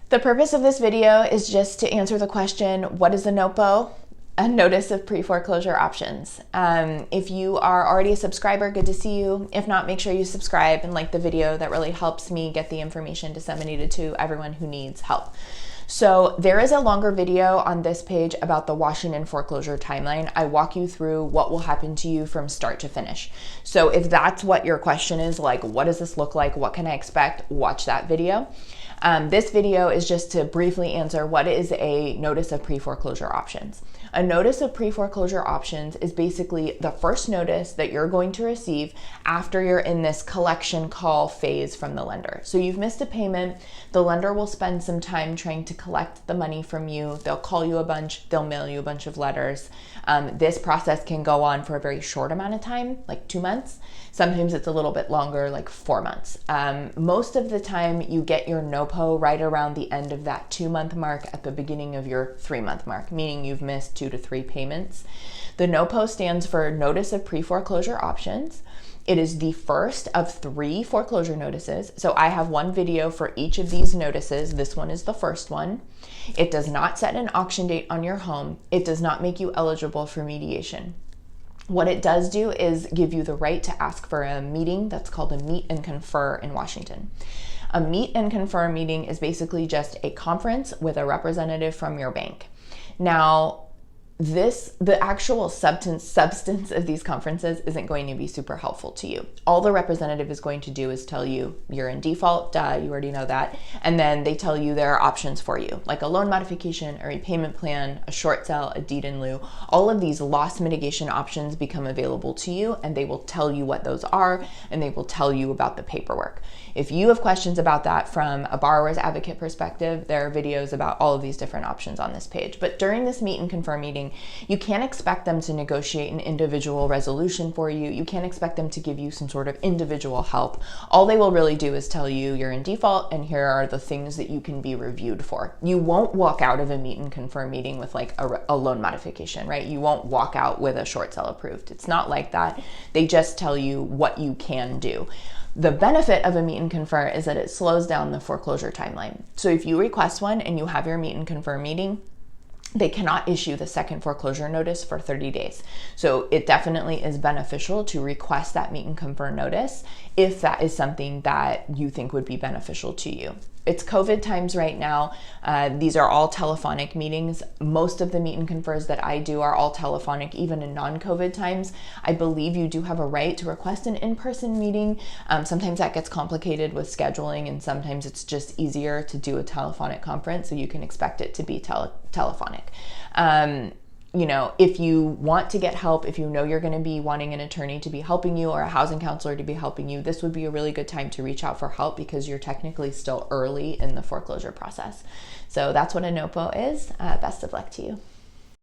The purpose of this video is just to answer the question, what is a NOPO? A notice of pre-foreclosure options. If you are already a subscriber, good to see you. If not, make sure you subscribe and like the video. That really helps me get the information disseminated to everyone who needs help. So there is a longer video on this page about the Washington foreclosure timeline. I walk you through what will happen to you from start to finish. So if that's what your question is, like, what does this look like? What can I expect? Watch that video. This video is just to briefly answer what is a notice of pre-foreclosure options. A notice of pre-foreclosure options is basically the first notice that you're going to receive after you're in this collection call phase from the lender. So you've missed a payment, the lender will spend some time trying to collect the money from you. They'll call you a bunch, they'll mail you a bunch of letters. This process can go on for a very short amount of time, like 2 months. Sometimes it's a little bit longer, like 4 months. Most of the time you get your NOPO right around the end of that 2-month mark at the beginning of your 3-month mark, meaning you've missed 2 to 3 payments. The NOPO stands for Notice of Pre-Foreclosure Options. It is the first of 3 foreclosure notices. So I have one video for each of these notices. This one is the first one. It does not set an auction date on your home. It does not make you eligible for mediation. What it does do is give you the right to ask for a meeting that's called a Meet and Confer in Washington. A Meet and Confer meeting is basically just a conference with a representative from your bank. Now, the actual substance of these conferences isn't going to be super helpful to you. All the representative is going to do is tell you you're in default, duh, you already know that. And then they tell you there are options for you, like a loan modification, a repayment plan, a short sale, a deed in lieu. All of these loss mitigation options become available to you, and they will tell you what those are, and they will tell you about the paperwork. If you have questions about that from a borrower's advocate perspective, there are videos about all of these different options on this page. But during this Meet and Confer meeting, you can't expect them to negotiate an individual resolution for you. You can't expect them to give you some sort of individual help. All they will really do is tell you you're in default and here are the things that you can be reviewed for. You won't walk out of a Meet and Confer meeting with like a loan modification, right? You won't walk out with a short sale approved. It's not like that. They just tell you what you can do. The benefit of a Meet and Confer is that it slows down the foreclosure timeline. So if you request one and you have your Meet and Confer meeting, they cannot issue the second foreclosure notice for 30 days. So it definitely is beneficial to request that Meet and Confer notice if that is something that you think would be beneficial to you. It's COVID times right now. These are all telephonic meetings. Most of the Meet and Confers that I do are all telephonic, even in non-COVID times. I believe you do have a right to request an in-person meeting. Sometimes that gets complicated with scheduling, and sometimes it's just easier to do a telephonic conference, so you can expect it to be telephonic. You know, if you want to get help, if you know you're going to be wanting an attorney to be helping you or a housing counselor to be helping you, this would be a really good time to reach out for help because you're technically still early in the foreclosure process. So that's what a NOPO is. Best of luck to you.